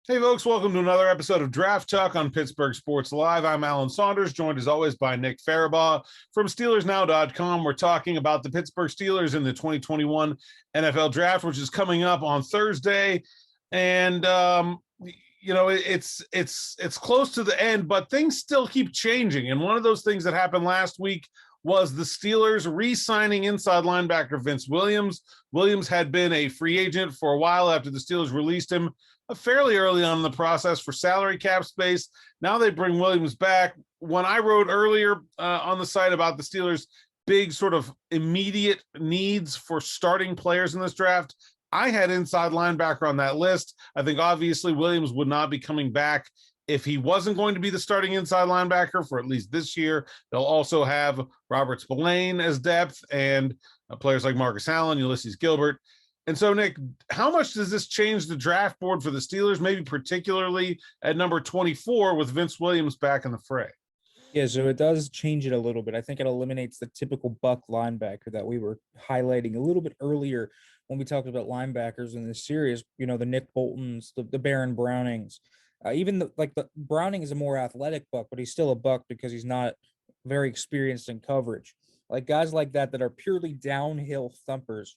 Hey, folks, welcome to another episode of Draft Talk on Pittsburgh Sports Live. I'm Alan Saunders, joined as always by Nick Farabaugh from SteelersNow.com. We're talking about the Pittsburgh Steelers in the 2021 NFL Draft, which is coming up on Thursday. And, it's close to the end, but things still keep changing. And one of those things that happened last week was the Steelers re-signing inside linebacker Vince Williams. Williams had been a free agent for a while after the Steelers released him fairly early on in the process for salary cap space. Now they bring Williams back. When I wrote earlier on the site about the Steelers' big sort of immediate needs for starting players in this draft, I had inside linebacker on that list. I think obviously Williams would not be coming back if he wasn't going to be the starting inside linebacker for at least this year. They'll also have Robert Spillane as depth and players like Marcus Allen, Ulysses Gilbert. And so, Nick, how much does this change the draft board for the Steelers, maybe particularly at number 24 with Vince Williams back in the fray? Yeah, so it does change it a little bit. I think it eliminates the typical buck linebacker that we were highlighting a little bit earlier when we talked about linebackers in this series. You know, the Nick Boltons, the Baron Brownings, even the Browning is a more athletic buck, but he's still a buck because he's not very experienced in coverage. Like guys like that are purely downhill thumpers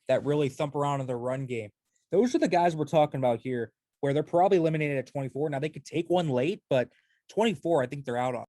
that really thump around in the run game. Those are the guys we're talking about here, where they're probably eliminated at 24. Now they could take one late, but 24, I think they're out on.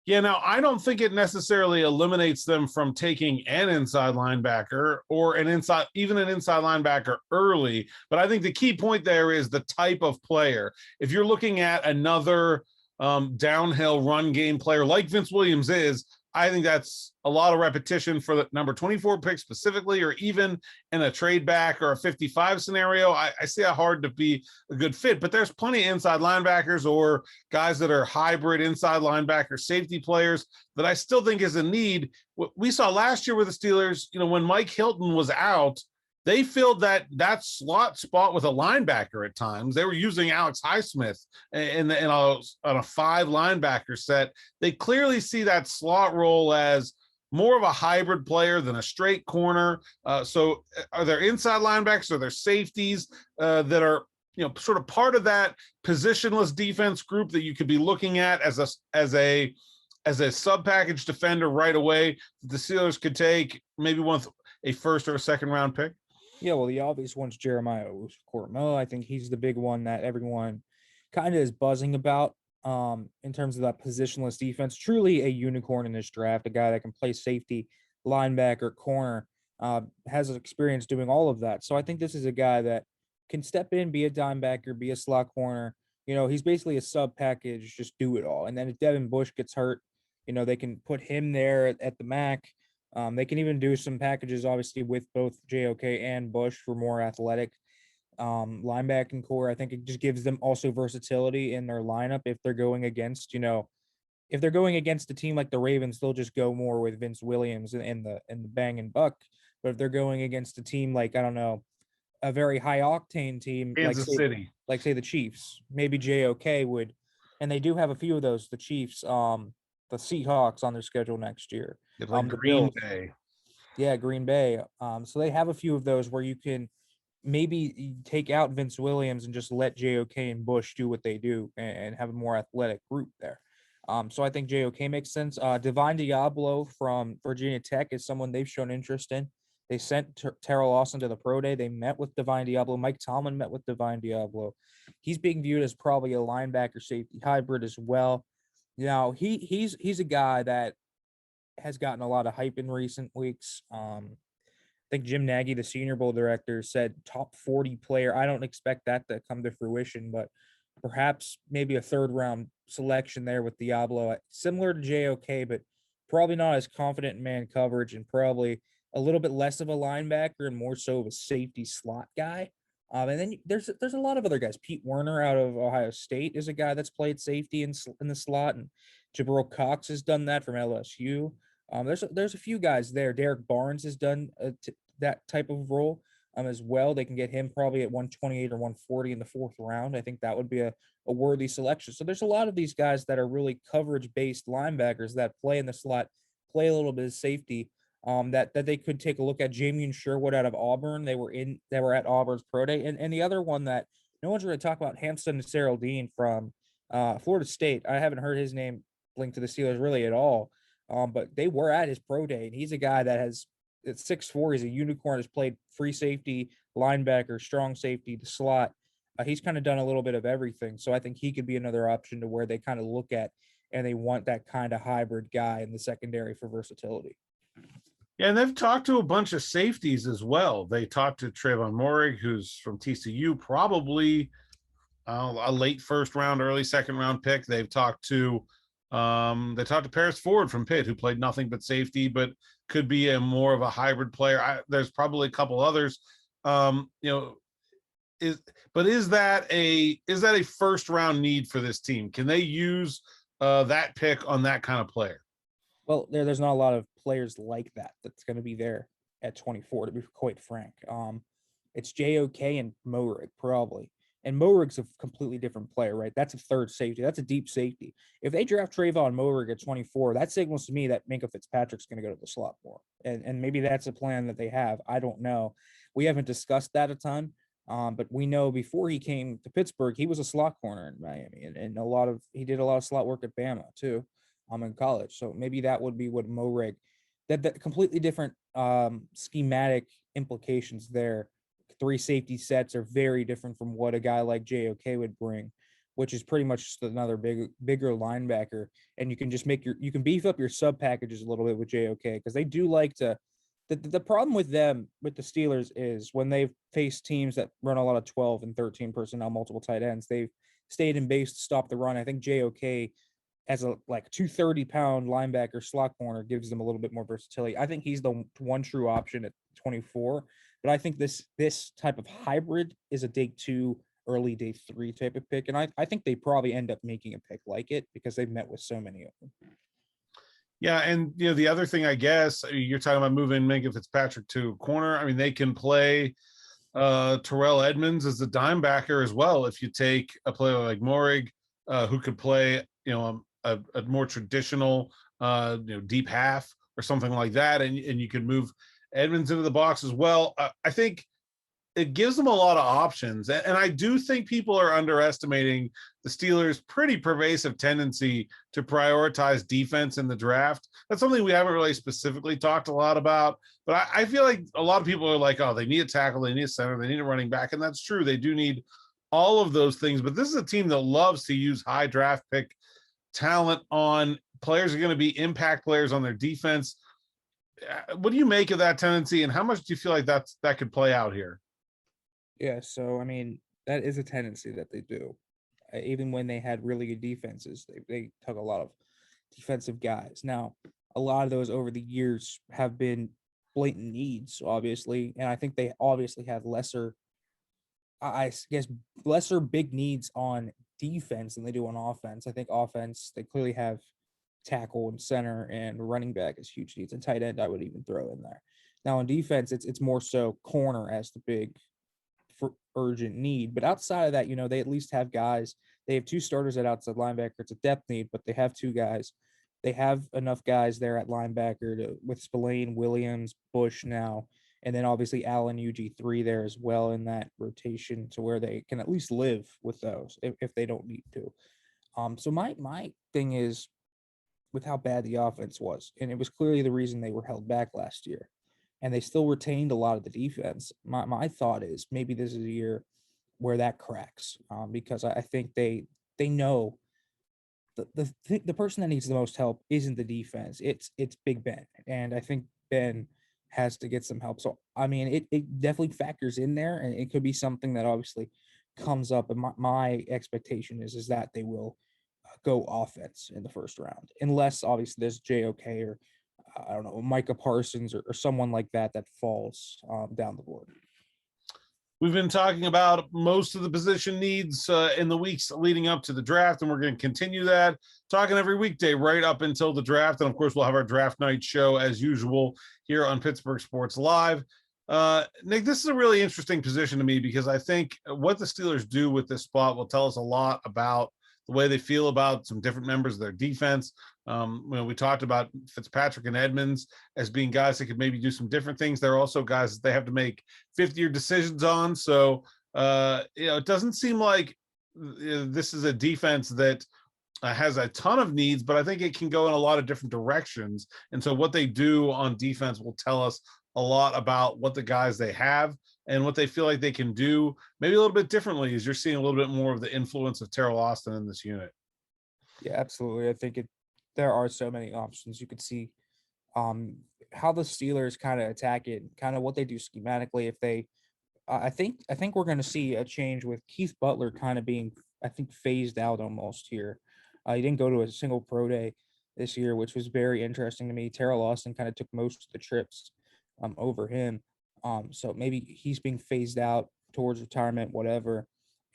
Yeah, now I don't think it necessarily eliminates them from taking an inside linebacker or even an inside linebacker early. But I think the key point there is the type of player. If you're looking at another downhill run game player like Vince Williams is, I think that's a lot of repetition for the number 24 pick specifically, or even in a trade back or a 55 scenario. I see how hard to be a good fit, but there's plenty of inside linebackers or guys that are hybrid inside linebacker safety players that I still think is a need. What we saw last year with the Steelers, when Mike Hilton was out, they filled that slot spot with a linebacker at times. They were using Alex Highsmith on a 5 linebacker set. They clearly see that slot role as more of a hybrid player than a straight corner. So are there inside linebackers? Are there safeties that are sort of part of that positionless defense group that you could be looking at as a sub package defender right away that the Steelers could take maybe with a first or a second round pick? Yeah, well, the obvious one's Jeremiah Owusu-Koramoah. I think he's the big one that everyone kind of is buzzing about in terms of that positionless defense. Truly a unicorn in this draft, a guy that can play safety, linebacker, corner, has experience doing all of that. So I think this is a guy that can step in, be a dime backer, be a slot corner. He's basically a sub package, just do it all. And then if Devin Bush gets hurt, they can put him there at the MAC. They can even do some packages, obviously, with both JOK and Bush for more athletic linebacking core. I think it just gives them also versatility in their lineup. If they're going against, if they're going against a team like the Ravens, they'll just go more with Vince Williams and the bang and buck. But if they're going against a team like, I don't know, a very high octane team, Kansas City, like say the Chiefs, maybe JOK would, and they do have a few of those. The Chiefs, the Seahawks on their schedule next year. Like Green Bay. Yeah, Green Bay. So they have a few of those where you can maybe take out Vince Williams and just let JOK and Bush do what they do and have a more athletic group there. So I think JOK makes sense. Divine Diablo from Virginia Tech is someone they've shown interest in. They sent Terrell Lawson to the pro day. They met with Divine Diablo. Mike Tomlin met with Divine Diablo. He's being viewed as probably a linebacker safety hybrid as well. He's a guy that has gotten a lot of hype in recent weeks. I think Jim Nagy, the Senior Bowl director, said top 40 player. I don't expect that to come to fruition, but perhaps maybe a third round selection there with Diablo, similar to JOK, but probably not as confident in man coverage and probably a little bit less of a linebacker and more so of a safety slot guy. And then there's a lot of other guys. Pete Werner out of Ohio State is a guy that's played safety in the slot, and Jabril Cox has done that from LSU. There's a few guys there. Derek Barnes has done that type of role as well. They can get him probably at 128 or 140 in the 4th round. I think that would be a worthy selection. So there's a lot of these guys that are really coverage-based linebackers that play in the slot, play a little bit of safety, that they could take a look at. Jamian Sherwood out of Auburn. They were at Auburn's pro day. And the other one that no one's really talk about Hampton Nasser-Dean from Florida State. I haven't heard his name linked to the Steelers really at all. But they were at his pro day, and he's a guy that has at 6'4", he's a unicorn, has played free safety, linebacker, strong safety, the slot. He's kind of done a little bit of everything. So I think he could be another option to where they kind of look at and they want that kind of hybrid guy in the secondary for versatility. Yeah, and they've talked to a bunch of safeties as well. They talked to Trayvon Moehrig, who's from TCU, probably a late first round, early second round pick. They've talked to Paris Ford from Pitt, who played nothing but safety, but could be a more of a hybrid player. There's probably a couple others. Is that a first round need for this team? Can they use that pick on that kind of player? Well, there's not a lot of players like that's going to be there at 24, to be quite frank. It's JOK and Moehrig probably. And Moerig's a completely different player, right? That's a third safety. That's a deep safety. If they draft Trayvon Moehrig at 24, that signals to me that Minkah Fitzpatrick's going to go to the slot more. And maybe that's a plan that they have. I don't know. We haven't discussed that a ton. But we know before he came to Pittsburgh, he was a slot corner in Miami, and he did a lot of slot work at Bama too, in college. So maybe that would be what Moehrig, that completely different schematic implications there. 3 safety sets are very different from what a guy like JOK would bring, which is pretty much just another bigger linebacker. And you can just you can beef up your sub packages a little bit with JOK, because they do like to. The problem with the Steelers is when they've faced teams that run a lot of 12 and 13 personnel, multiple tight ends, they've stayed in base to stop the run. I think JOK as a 230-pound linebacker slot corner gives them a little bit more versatility. I think he's the one true option at 24, but I think this type of hybrid is a day 2, early day 3 type of pick, and I think they probably end up making a pick like it because they've met with so many of them. Yeah, and the other thing, I guess, you're talking about moving Minkah Fitzpatrick to corner. I mean, they can play Terrell Edmunds as a dime backer as well. If you take a player like Moehrig, who could play, a more traditional, deep half or something like that, and you could move Edmunds into the box as well. I think it gives them a lot of options. And I do think people are underestimating the Steelers' pretty pervasive tendency to prioritize defense in the draft. That's something we haven't really specifically talked a lot about, but I feel like a lot of people are like, oh, they need a tackle, they need a center, they need a running back. And that's true. They do need all of those things, but this is a team that loves to use high draft pick talent on players who are going to be impact players on their defense. What do you make of that tendency, and how much do you feel like that could play out here? Yeah, so I mean, that is a tendency that they do. Even when they had really good defenses, they took a lot of defensive guys. Now, a lot of those over the years have been blatant needs, obviously, and I think they obviously have lesser big needs on defense than they do on offense. I think offense, they clearly have tackle and center, and running back is huge needs, and tight end I would even throw in there. Now on defense, it's more so corner as the big urgent need. But outside of that, they at least have guys. They have 2 starters at outside linebacker. It's a depth need, but they have 2 guys. They have enough guys there at linebacker with Spillane, Williams, Bush now, and then obviously Allen, UG3 there as well in that rotation to where they can at least live with those if they don't need to. So my thing is with how bad the offense was, and it was clearly the reason they were held back last year, and they still retained a lot of the defense. My thought is maybe this is a year where that cracks, because I think they know the person that needs the most help isn't the defense. It's Big Ben, and I think Ben has to get some help. So I mean, it definitely factors in there, and it could be something that obviously comes up. And my expectation is that they will go offense in the first round, unless obviously there's JOK or I don't know, Micah Parsons or someone like that falls down the board. We've been talking about most of the position needs in the weeks leading up to the draft, and we're going to continue that, talking every weekday right up until the draft. And, of course, we'll have our draft night show as usual here on Pittsburgh Sports Live. Nick, this is a really interesting position to me because I think what the Steelers do with this spot will tell us a lot about the way they feel about some different members of their defense. We talked about Fitzpatrick and Edmunds as being guys that could maybe do some different things. They're also guys that they have to make 50-year decisions on. So It doesn't seem like this is a defense that has a ton of needs, but I think it can go in a lot of different directions. And so what they do on defense will tell us a lot about what the guys they have and what they feel like they can do maybe a little bit differently, as you're seeing a little bit more of the influence of Terrell Austin in this unit. Yeah, absolutely. I think there are so many options. You could see um how the Steelers kind of attack it, kind of what they do schematically. If they I think we're going to see a change with Keith Butler kind of being, I think, phased out almost here. He didn't go to a single pro day this year, which was very interesting to me. Terrell Austin kind of took most of the trips over him. So maybe he's being phased out towards retirement, whatever.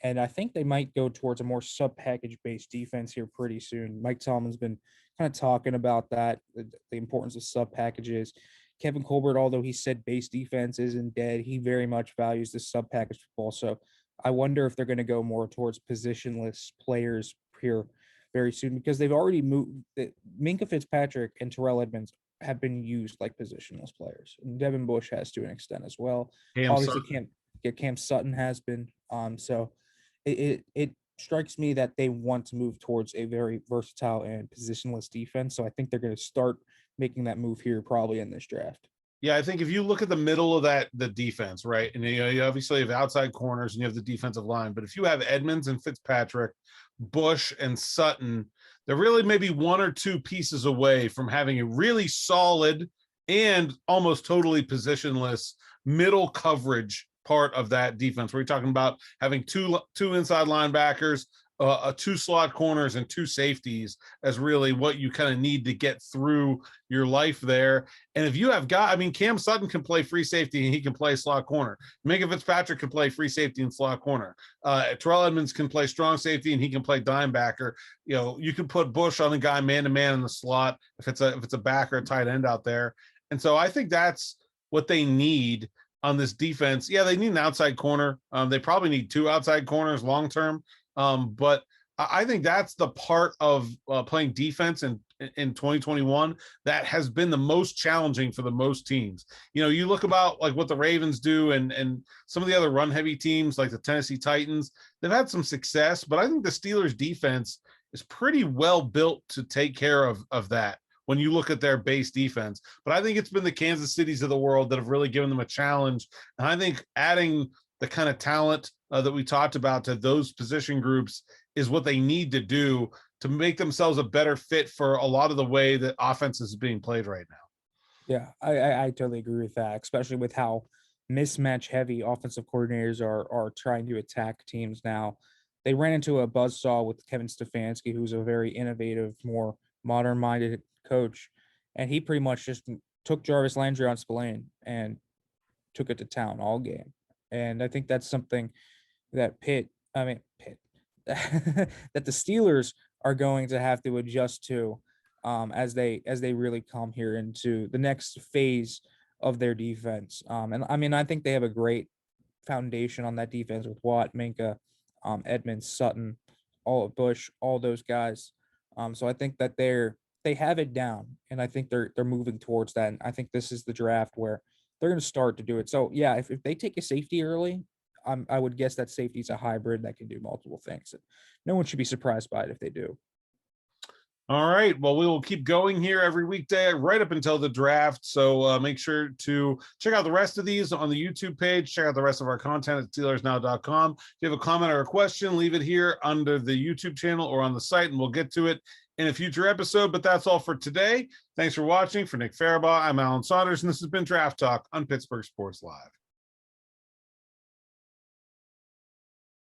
And I think they might go towards a more sub package based defense here pretty soon. Mike Tomlin's been kind of talking about that, the importance of sub packages. Kevin Colbert, although he said base defense isn't dead, he very much values the sub package football. So I wonder if they're going to go more towards positionless players here very soon, because they've already moved. Minka Fitzpatrick and Terrell Edmonds have been used like positionless players, and Devin Bush has to an extent as well. Cam Obviously, Sutton. Cam Sutton has been. So it strikes me that they want to move towards a very versatile and positionless defense. So I think they're going to start making that move here probably in this draft. Yeah, I think if you look at the middle of the defense, right, and you obviously have outside corners and you have the defensive line, but if you have Edmonds and Fitzpatrick, Bush and Sutton, they're really maybe one or two pieces away from having a really solid and almost totally positionless middle coverage part of that defense. We're talking about having two inside linebackers, two slot corners, and two safeties as really what you kind of need to get through your life there. And if you have Cam Sutton can play free safety and he can play slot corner. Minka Fitzpatrick can play free safety and slot corner. Terrell Edmonds can play strong safety and he can play dime backer. You can put Bush on a guy man-to-man in the slot if it's a back or a tight end out there. And so I think that's what they need on this defense. Yeah, they need an outside corner. They probably need two outside corners long-term. But I think that's the part of playing defense in 2021 that has been the most challenging for the most teams. You look about like what the Ravens do and some of the other run heavy teams like the Tennessee Titans, they've had some success, but I think the Steelers defense is pretty well built to take care of that when you look at their base defense. But I think it's been the Kansas Cities of the world that have really given them a challenge. And I think adding the kind of talent that we talked about to those position groups is what they need to do to make themselves a better fit for a lot of the way that offense is being played right now. Yeah, I totally agree with that, especially with how mismatch heavy offensive coordinators are trying to attack teams now. They ran into a buzzsaw with Kevin Stefanski, who's a very innovative, more modern-minded coach, and he pretty much just took Jarvis Landry on Spillane and took it to town all game. And I think that's something that that the Steelers are going to have to adjust to as they really come here into the next phase of their defense. And I think they have a great foundation on that defense with Watt, Minka, Edmonds, Sutton, all of Bush, all those guys. So I think that they have it down, and I think they're moving towards that. And I think this is the draft where they're going to start to do it. So yeah, if they take a safety early, I would guess that safety is a hybrid that can do multiple things. No one should be surprised by it if they do. All right. Well, we will keep going here every weekday right up until the draft. So make sure to check out the rest of these on the YouTube page. Check out the rest of our content at SteelersNow.com. If you have a comment or a question, leave it here under the YouTube channel or on the site, and we'll get to it in a future episode. But that's all for today. Thanks for watching. For Nick Farabaugh, I'm Alan Saunders, and this has been Draft Talk on Pittsburgh Sports Live.